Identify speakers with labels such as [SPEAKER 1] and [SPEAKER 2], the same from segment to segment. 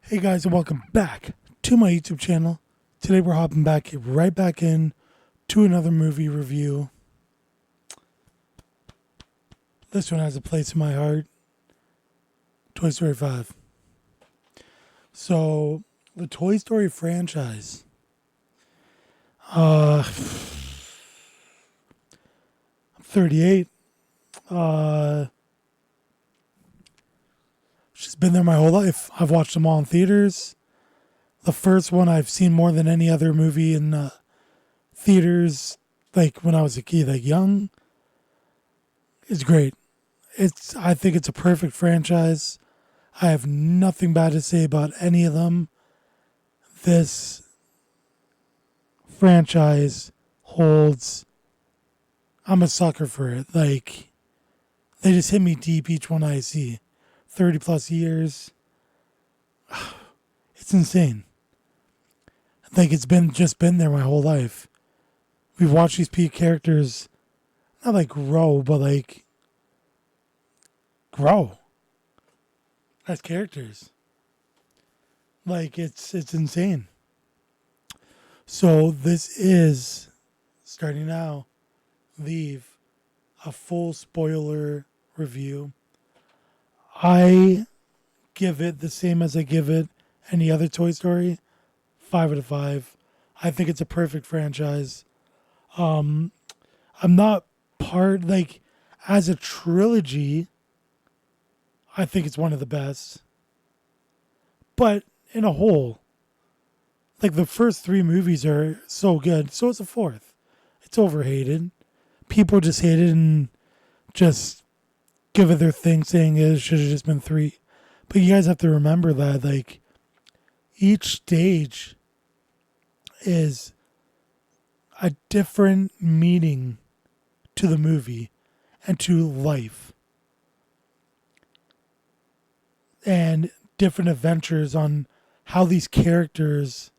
[SPEAKER 1] Hey guys, and welcome back to my YouTube channel. Today we're hopping right back in to another movie review. This one has a place in my heart. Toy Story 5. So, the Toy Story franchise. I'm 38. She's been there my whole life. I've watched them all in theaters. The first one I've seen more than any other movie in theaters, like when I was a kid, like young. It's great. I think it's a perfect franchise. I have nothing bad to say about any of them. This franchise holds. I'm a sucker for it. Like, they just hit me deep each one I see. 30 plus years. It's insane. Like, it's been there my whole life. We've watched these peak characters not like grow, but like grow as characters. Like, it's insane. So this is, starting now, leave a full spoiler review. I give it the same as I give it any other Toy Story, 5 out of 5. I think it's a perfect franchise. I'm not like, as a trilogy, I think it's one of the best. But in a whole, like, the first three movies are so good. So is the fourth. It's overhated. People just hate it and just give it their thing, saying it should have just been three. But you guys have to remember that, like, each stage is a different meaning to the movie and to life, and different adventures on how these characters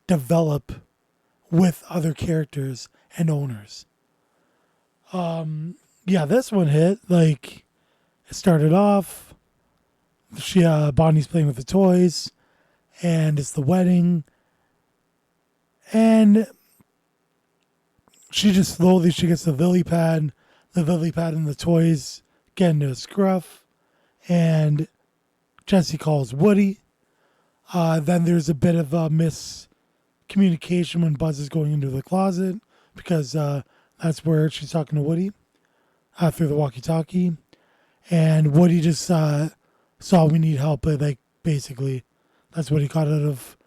[SPEAKER 1] develop with other characters and owners. Yeah, this one hit. Like, it started off, Bonnie's playing with the toys, and it's the wedding, and she gets the lily pad. The lily pad and the toys get into a scruff, and Jessie calls Woody. Then there's a bit of a miscommunication when Buzz is going into the closet, because that's where she's talking to Woody through the walkie-talkie, and Woody just saw we need help. But, like, basically, that's what he got out of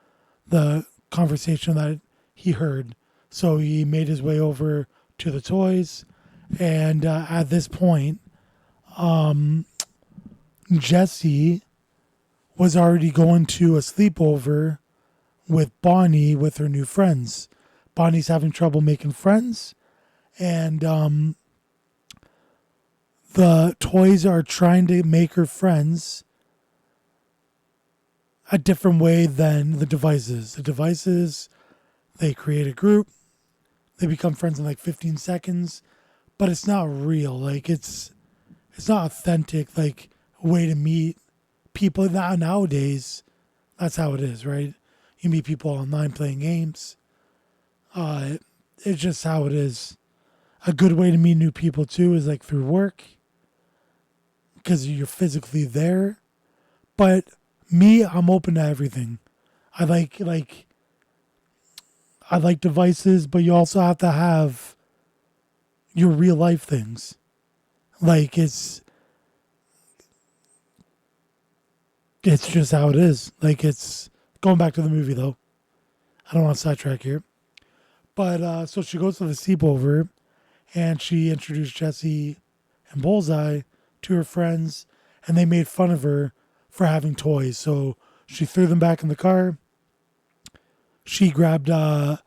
[SPEAKER 1] the conversation that he heard. So he made his way over to the toys, and at this point, Jessie was already going to a sleepover with Bonnie with her new friends. Bonnie's having trouble making friends, and the toys are trying to make her friends a different way than the devices. The devices, they create a group, they become friends in like 15 seconds, but it's not real. Like, it's not authentic, like, way to meet people. Nowadays, that's how it is, right? You meet people online playing games. It's just how it is. A good way to meet new people too is like through work, because you're physically there. But me, I'm open to everything. I like devices, but you also have to have your real life things. Like, it's just how it is. Like, it's going back to the movie though. I don't want to sidetrack here. But so she goes to the sleepover, and she introduced Jessie and Bullseye to her friends, and they made fun of her for having toys. So she threw them back in the car. She grabbed her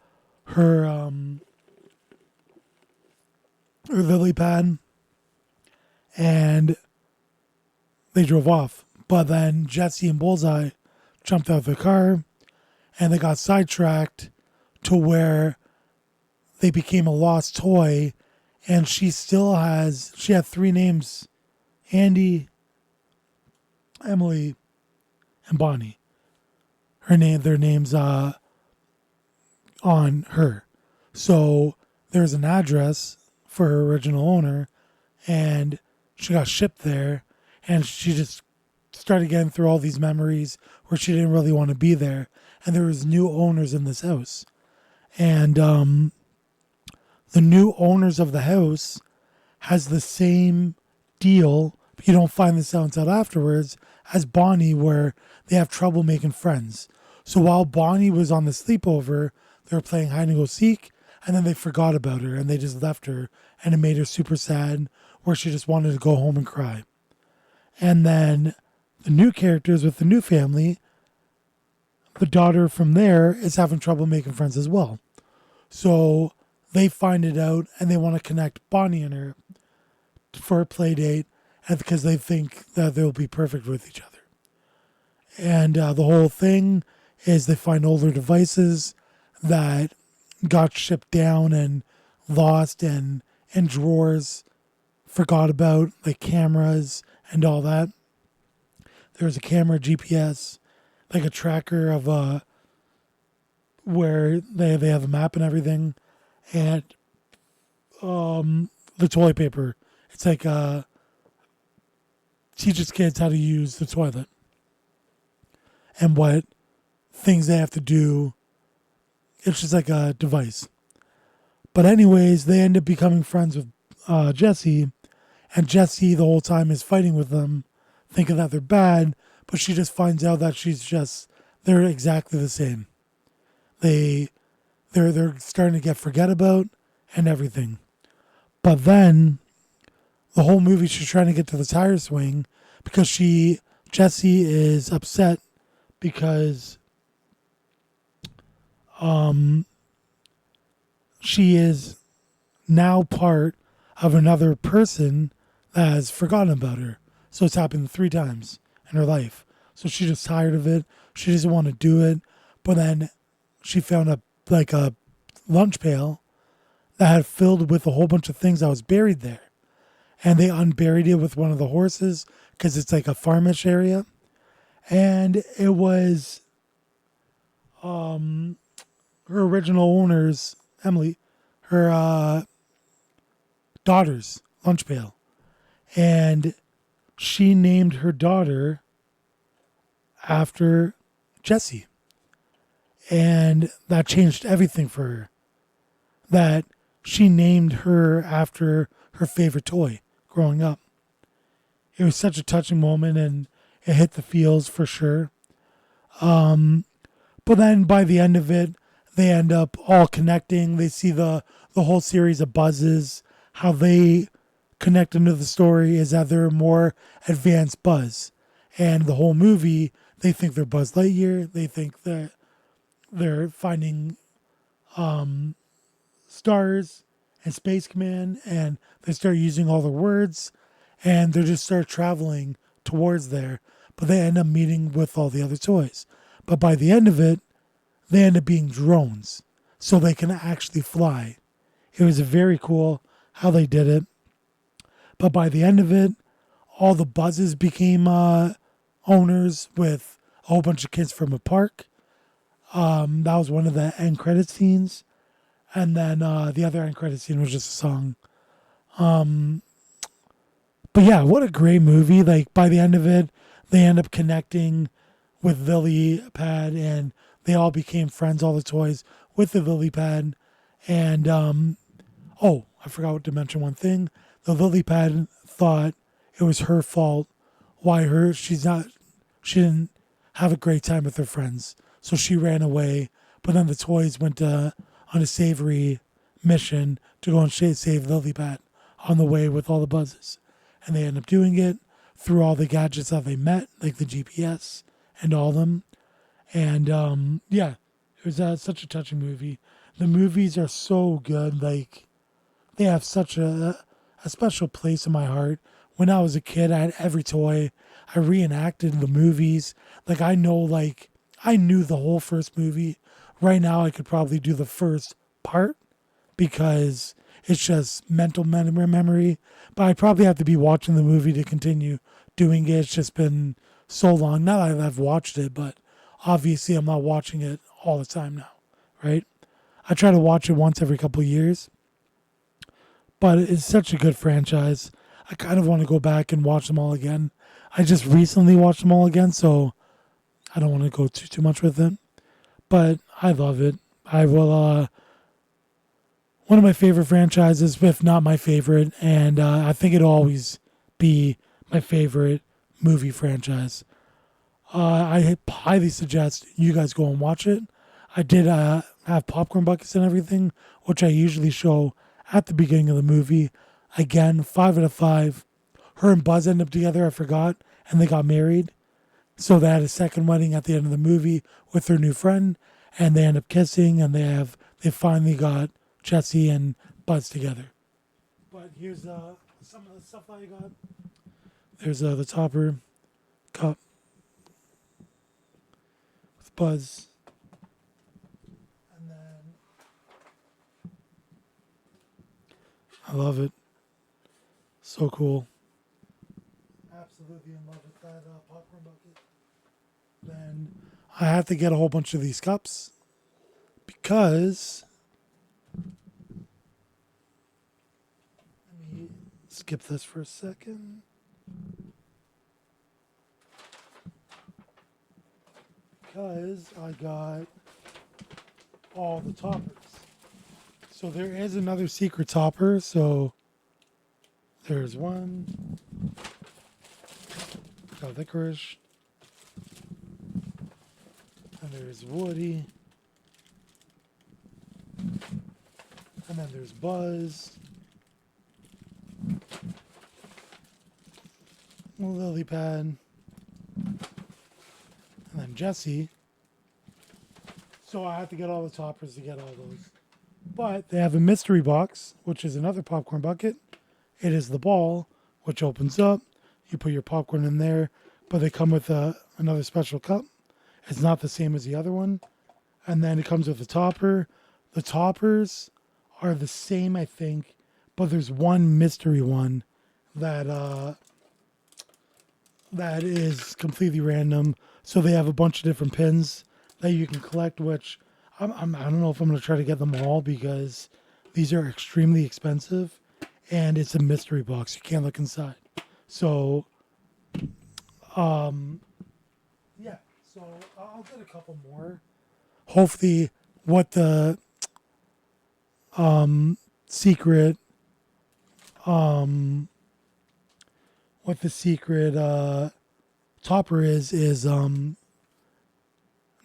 [SPEAKER 1] lily pad, and they drove off. But then Jessie and Bullseye jumped out of the car, and they got sidetracked to where they became a lost toy, and she had three names: Andy, Emily, and Bonnie. their names on her. So there's an address for her original owner, and she got shipped there, and she just started getting through all these memories where she didn't really want to be there, and there was new owners in this house, and the new owners of the house has the same deal, but you don't find this out until afterwards, as Bonnie, where they have trouble making friends. So while Bonnie was on the sleepover, they were playing hide and go seek, and then they forgot about her and they just left her, and it made her super sad, where she just wanted to go home and cry. And then the new characters with the new family, the daughter from there is having trouble making friends as well. So they find it out and they want to connect Bonnie and her for a play date, and because they think that they'll be perfect with each other. And the whole thing is they find older devices that got shipped down and lost and in drawers, forgot about, like cameras and all that. There's a camera, GPS, like a tracker of where they have a map and everything, and the toilet paper. It's like teaches kids how to use the toilet and what things they have to do. It's just like a device. But anyways, they end up becoming friends with Jesse, and Jesse the whole time is fighting with them, thinking that they're bad, but she just finds out that they're exactly the same. They're starting to get forget about and everything. But then the whole movie she's trying to get to the tire swing because Jesse is upset because she is now part of another person that has forgotten about her. So it's happened 3 times in her life. So she's just tired of it. She doesn't want to do it. But then she found a lunch pail that had filled with a whole bunch of things that was buried there. And they unburied it with one of the horses because it's like a farmish area. And it was her original owner's, Emily, her daughter's lunch pail. And she named her daughter after Jessie. And that changed everything for her. That she named her after her favorite toy growing up. It was such a touching moment, and it hit the feels for sure. But then by the end of it, they end up all connecting. They see the whole series of Buzzes. How they connect into the story is that they're a more advanced Buzz. And the whole movie, they think they're Buzz Lightyear. They think that they're finding stars and Space Command, and they start using all the words, and they just start traveling towards there. But they end up meeting with all the other toys. But by the end of it, they end up being drones, so they can actually fly. It was very cool how they did it. But by the end of it, all the Buzzes became owners with a whole bunch of kids from a park. That was one of the end credit scenes. And then the other end credit scene was just a song. But yeah, what a great movie. Like, by the end of it, they end up connecting with Lily Pad, and they all became friends, all the toys, with the Lily Pad. And, I forgot to mention one thing. The Lily Pad thought it was her fault why she didn't have a great time with her friends. So she ran away. But then the toys went on a savory mission to go and save Lily Pad on the way with all the Buzzes. And they end up doing it through all the gadgets that they met, like the GPS and all of them. And it was such a touching movie. The movies are so good. Like, they have such a special place in my heart. When I was a kid, I had every toy. I reenacted the movies. Like, I knew the whole first movie. Right now, I could probably do the first part because it's just mental memory. But I probably have to be watching the movie to continue doing it. It's just been so long. Not that I've watched it, but Obviously, I'm not watching it all the time now, right? I try to watch it once every couple of years, but it's such a good franchise. I kind of want to go back and watch them all again. I just recently watched them all again, so I don't want to go too much with it. But I love it. I will. One of my favorite franchises, if not my favorite, and I think it'll always be my favorite movie franchise. I highly suggest you guys go and watch it. I did have popcorn buckets and everything, which I usually show at the beginning of the movie. Again, 5 out of 5. Her and Buzz end up together, I forgot, and they got married. So they had a second wedding at the end of the movie with their new friend, and they end up kissing, and they finally got Jesse and Buzz together. But here's some of the stuff I got. There's the topper cup with Buzz. And then I love it. So cool. Absolutely in love with that popcorn bucket. Then I have to get a whole bunch of these cups because let me skip this for a second. Because I got all the toppers. So there is another secret topper. So there's one. Got licorice. And there's Woody. And then there's Buzz. Lily pad. And then Jesse. So I have to get all the toppers to get all those. But they have a mystery box, which is another popcorn bucket. It is the ball, which opens up. You put your popcorn in there, but they come with another special cup. It's not the same as the other one. And then it comes with a topper. The toppers are the same, I think, but there's one mystery one that is completely random. So they have a bunch of different pins that you can collect, which I don't know if I'm going to try to get them all because these are extremely expensive and it's a mystery box. You can't look inside. So, yeah. So I'll get a couple more. Hopefully what the secret topper is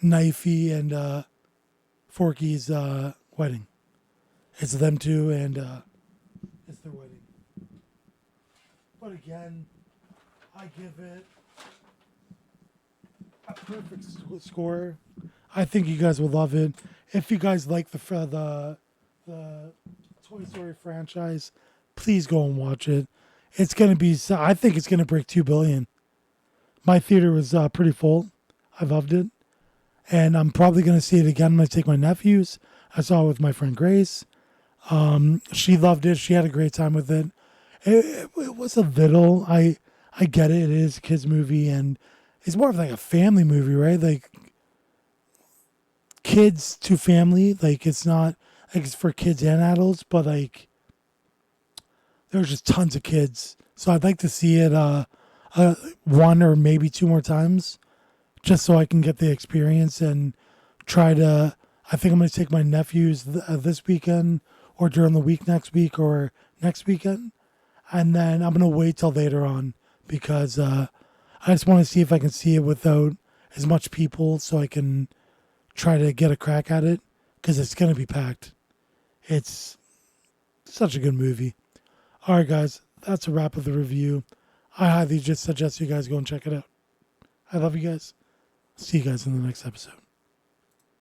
[SPEAKER 1] Knifey and Forky's wedding. It's them two and it's their wedding. But again, I give it a perfect score. I think you guys will love it. If you guys like the Toy Story franchise, please go and watch it. It's gonna be. I think it's gonna break 2 billion. My theater was pretty full. I loved it, and I'm probably gonna see it again. I'm gonna take my nephews. I saw it with my friend Grace. She loved it. She had a great time with it. It was a little. I get it. It is a kids movie, and it's more of like a family movie, right? Like kids to family. Like it's not like it's for kids and adults, but like there's just tons of kids. So I'd like to see it one or maybe 2 more times, just so I can get the experience and try to. I think I'm going to take my nephews this weekend or during the week next week or next weekend. And then I'm going to wait till later on because I just want to see if I can see it without as much people so I can try to get a crack at it because it's going to be packed. It's such a good movie. All right, guys, that's a wrap of the review. I highly just suggest you guys go and check it out. I love you guys. See you guys in the next episode.